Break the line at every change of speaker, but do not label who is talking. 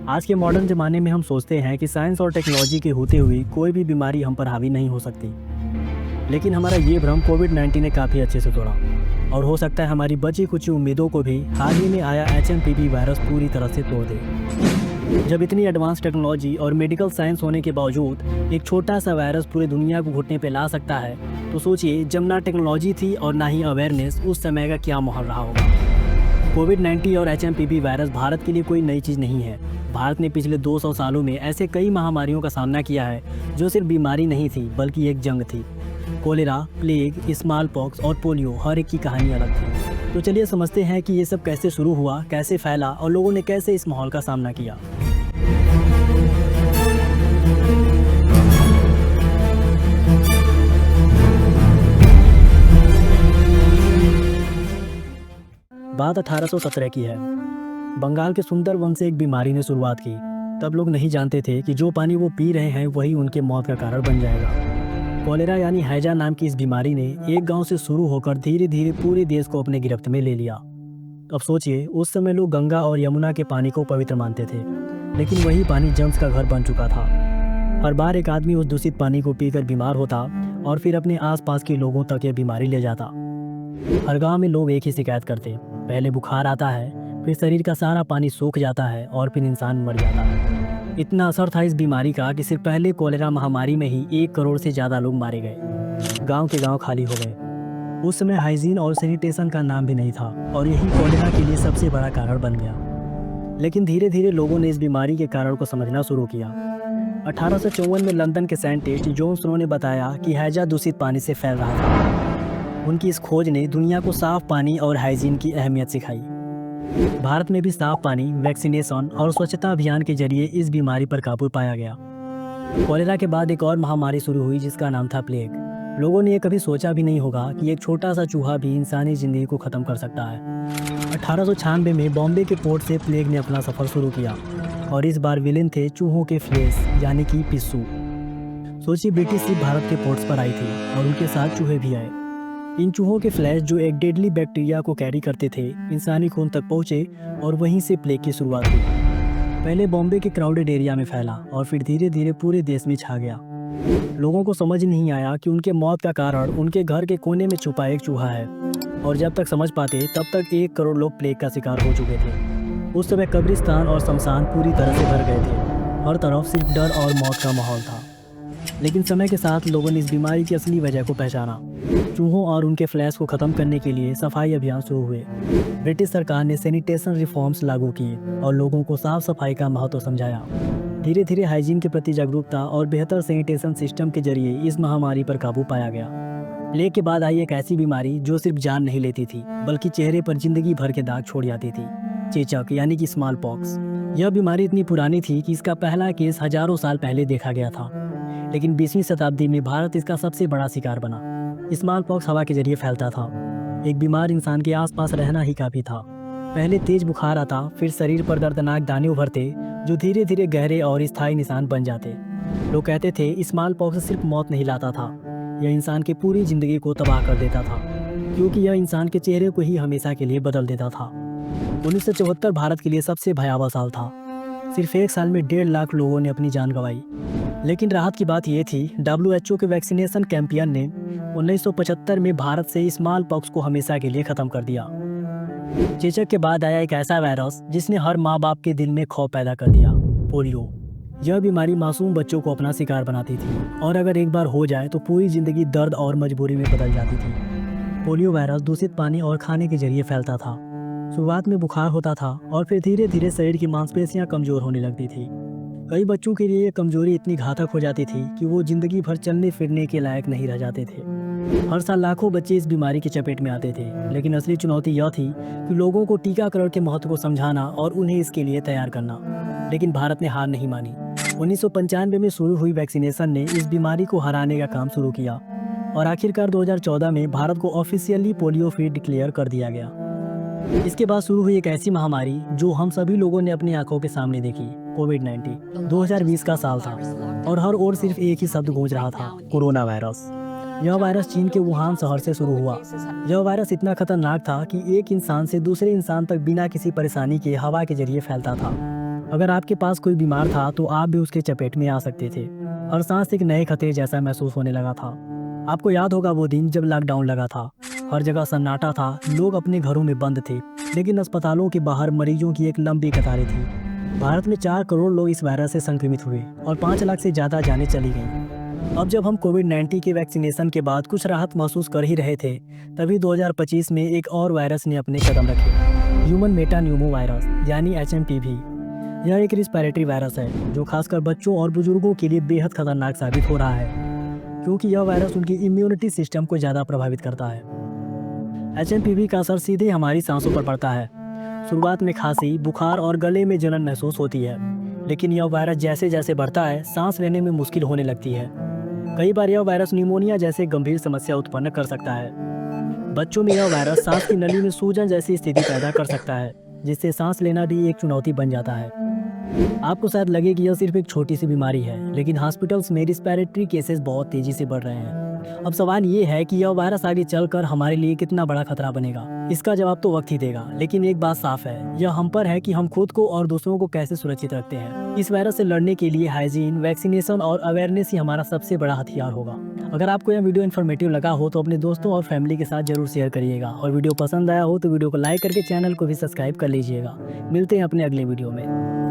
आज के मॉडर्न ज़माने में हम सोचते हैं कि साइंस और टेक्नोलॉजी के होते हुए कोई भी बीमारी हम पर हावी नहीं हो सकती। लेकिन हमारा ये भ्रम कोविड-19 ने काफ़ी अच्छे से तोड़ा और हो सकता है हमारी बची कुछ उम्मीदों को भी हाल ही में आया एचएमपीवी वायरस पूरी तरह से तोड़ दे। जब इतनी एडवांस टेक्नोलॉजी और मेडिकल साइंस होने के बावजूद एक छोटा सा वायरस पूरे दुनिया को घुटने पे ला सकता है, तो सोचिए जब ना टेक्नोलॉजी थी और ना ही अवेयरनेस, उस समय का क्या माहौल रहा होगा। कोविड-19 और एचएमपीवी वायरस भारत के लिए कोई नई चीज़ नहीं है। भारत ने पिछले 200 सालों में ऐसे कई महामारियों का सामना किया है जो सिर्फ बीमारी नहीं थी बल्कि एक जंग थी। कोलेरा, प्लेग, स्मॉल पॉक्स और पोलियो, हर एक की कहानी अलग थी। तो चलिए समझते हैं कि ये सब कैसे शुरू हुआ, कैसे फैला और लोगों ने कैसे इस माहौल का सामना किया। बात 1817 की है। बंगाल के सुंदरवन से एक बीमारी ने शुरुआत की। तब लोग नहीं जानते थे कि जो पानी वो पी रहे हैं वही उनके मौत का कारण बन जाएगा। कोलेरा यानी हैजा नाम की इस बीमारी ने एक गांव से शुरू होकर धीरे धीरे पूरे देश को अपने गिरफ्त में ले लिया। अब सोचिए, उस समय लोग गंगा और यमुना के पानी को पवित्र मानते थे, लेकिन वही पानी जम्स का घर बन चुका था। हर बार एक आदमी उस दूषित पानी को पीकर बीमार होता और फिर अपने आसपास के लोगों तक यह बीमारी ले जाता। हर गांव में लोग एक ही शिकायत करते, पहले बुखार आता है, फिर शरीर का सारा पानी सूख जाता है और फिर इंसान मर जाता है। इतना असर था इस बीमारी का कि सिर्फ पहले कोलेरा महामारी में ही 1 करोड़ से ज़्यादा लोग मारे गए। गांव के गांव खाली हो गए। उस समय हाइजीन और सैनिटेशन का नाम भी नहीं था और यही कोलेरा के लिए सबसे बड़ा कारण बन गया। लेकिन धीरे धीरे लोगों ने इस बीमारी के कारण को समझना शुरू किया। 1854 में लंदन के साइंटिस्ट जॉन स्नो ने बताया कि हैजा दूषित पानी से फैल रहा था। उनकी इस खोज ने दुनिया को साफ पानी और हाइजीन की अहमियत सिखाई। भारत में भी साफ पानी, वैक्सीनेशन और स्वच्छता अभियान के जरिए इस बीमारी पर काबू पाया गया। कोलेरा के बाद एक और महामारी शुरू हुई जिसका नाम था प्लेग। लोगों ने ये कभी सोचा भी नहीं होगा कि एक छोटा सा चूहा भी इंसानी जिंदगी को खत्म कर सकता है। 1896 में बॉम्बे के पोर्ट से प्लेग ने अपना सफर शुरू किया और इस बार विलेन थे चूहों के फ्लेस यानी कि पिस्सू। सोचिए, ब्रिटिश शिप भारत के पोर्ट्स पर आई थी और उनके साथ चूहे भी आए। इन चूहों के फ्लैश जो एक डेडली बैक्टीरिया को कैरी करते थे, इंसानी खून तक पहुंचे और वहीं से प्लेग की शुरुआत हुई। पहले बॉम्बे के क्राउडेड एरिया में फैला और फिर धीरे धीरे पूरे देश में छा गया। लोगों को समझ नहीं आया कि उनके मौत का कारण उनके घर के कोने में छुपा एक चूहा है और जब तक समझ पाते तब तक 1 करोड़ लोग प्लेग का शिकार हो चुके थे। उस समय कब्रिस्तान और शमशान पूरी तरह से भर गए थे। हर तरफ सिर्फ डर और मौत का माहौल था। लेकिन समय के साथ लोगों ने इस बीमारी की असली वजह को पहचाना। चूहों और उनके फ्लैश को खत्म करने के लिए सफाई अभियान शुरू हुए। ब्रिटिश सरकार ने सैनिटेशन रिफॉर्म्स लागू किए और लोगों को साफ सफाई का महत्व समझाया। धीरे धीरे हाइजीन के प्रति जागरूकता और बेहतर सैनिटेशन सिस्टम के जरिए इस महामारी पर काबू पाया गया। प्लेग के बाद आई एक ऐसी बीमारी जो सिर्फ जान नहीं लेती थी बल्कि चेहरे पर जिंदगी भर के दाग छोड़ जाती थी, चेचक यानी कि स्मॉल पॉक्स। यह बीमारी इतनी पुरानी थी कि इसका पहला केस हजारों साल पहले देखा गया था, लेकिन 20वीं शताब्दी में भारत इसका सबसे बड़ा शिकार बना। स्मॉल पॉक्स हवा के जरिए फैलता था। एक बीमार इंसान के आसपास रहना ही काफी था। पहले तेज बुखार आता, फिर शरीर पर दर्दनाक दाने उभरते जो धीरे धीरे गहरे और स्थायी निशान बन जाते। लोग कहते थे स्मॉल पॉक्स सिर्फ मौत नहीं लाता था, यह इंसान की पूरी जिंदगी को तबाह कर देता था, क्योंकि यह इंसान के चेहरे को ही हमेशा के लिए बदल देता था। 1974 भारत के लिए सबसे भयावह साल था। सिर्फ 1 साल में 1.5 लाख लोगों ने अपनी जान गंवाई। लेकिन राहत की बात यह थी, WHO के वैक्सीनेशन कैंपियन ने 1975 में भारत से स्मॉल पॉक्स को हमेशा के लिए खत्म कर दिया। चेचक के बाद आया एक ऐसा वायरस जिसने हर माँ बाप के दिल में खौफ पैदा कर दिया, पोलियो। यह बीमारी मासूम बच्चों को अपना शिकार बनाती थी और अगर एक बार हो जाए तो पूरी जिंदगी दर्द और मजबूरी में बदल जाती थी। पोलियो वायरस दूषित पानी और खाने के जरिए फैलता था। शुरुआत में बुखार होता था और फिर धीरे धीरे शरीर की मांसपेशियां कमजोर होने लगती थी। कई बच्चों के लिए ये कमजोरी इतनी घातक हो जाती थी कि वो जिंदगी भर चलने फिरने के लायक नहीं रह जाते थे। हर साल लाखों बच्चे इस बीमारी की चपेट में आते थे, लेकिन असली चुनौती यह थी कि लोगों को टीकाकरण के महत्व को समझाना और उन्हें इसके लिए तैयार करना। लेकिन भारत ने हार नहीं मानी। 1995 में शुरू हुई वैक्सीनेशन ने इस बीमारी को हराने का काम शुरू किया और आखिरकार 2014 में भारत को ऑफिशियली पोलियो फ्री डिक्लेयर कर दिया गया। इसके बाद शुरू हुई एक ऐसी महामारी जो हम सभी लोगों ने अपनी आंखों के सामने देखी, कोविड-19। 2020 का साल था और हर ओर सिर्फ एक ही शब्द गूंज रहा था, कोरोना वायरस। यह वायरस चीन के वुहान शहर से शुरू हुआ। यह वायरस इतना खतरनाक था कि एक इंसान से दूसरे इंसान तक बिना किसी परेशानी के हवा के जरिए फैलता था। अगर आपके पास कोई बीमार था तो आप भी उसके चपेट में आ सकते थे। हर सांस एक नए खतरे जैसा महसूस होने लगा था। आपको याद होगा वो दिन जब लॉकडाउन लगा था। हर जगह सन्नाटा था, लोग अपने घरों में बंद थे, लेकिन अस्पतालों के बाहर मरीजों की एक लंबी कतारें थी। भारत में 4 करोड़ लोग इस वायरस से संक्रमित हुए और 5 लाख से ज़्यादा जानें चली गईं। अब जब हम कोविड-19 के वैक्सीनेशन के बाद कुछ राहत महसूस कर ही रहे थे, तभी 2025 में एक और वायरस ने अपने कदम रखे। ह्यूमन मेटान्यूमो वायरस यानी HMPV। यह एक रिस्पिरेटरी वायरस है जो खासकर बच्चों और बुजुर्गों के लिए बेहद खतरनाक साबित हो रहा है, क्योंकि यह वायरस उनकी इम्यूनिटी सिस्टम को ज़्यादा प्रभावित करता है। HMPV का असर सीधे हमारी सांसों पर पड़ता है। शुरुआत में खांसी, बुखार और गले में जलन महसूस होती है, लेकिन यह वायरस जैसे जैसे बढ़ता है, सांस लेने में मुश्किल होने लगती है। कई बार यह वायरस निमोनिया जैसे गंभीर समस्या उत्पन्न कर सकता है। बच्चों में यह वायरस सांस की नली में सूजन जैसी स्थिति पैदा कर सकता है, जिससे सांस लेना भी एक चुनौती बन जाता है। आपको शायद लगे कि यह सिर्फ एक छोटी सी बीमारी है, लेकिन हॉस्पिटल्स में रिस्पिरेटरी केसेस बहुत तेजी से बढ़ रहे हैं। अब सवाल ये है कि यह वायरस आगे चलकर हमारे लिए कितना बड़ा खतरा बनेगा। इसका जवाब तो वक्त ही देगा, लेकिन एक बात साफ है, यह हम पर है कि हम खुद को और दूसरों को कैसे सुरक्षित रखते हैं। इस वायरस से लड़ने के लिए हाइजीन, वैक्सीनेशन और अवेयरनेस ही हमारा सबसे बड़ा हथियार होगा। अगर आपको यह वीडियो इन्फॉर्मेटिव लगा हो तो अपने दोस्तों और फैमिली के साथ जरूर शेयर करिएगा, और वीडियो पसंद आया हो तो वीडियो को लाइक करके चैनल को भी सब्सक्राइब कर लीजिएगा। मिलते हैं अपने अगले वीडियो में।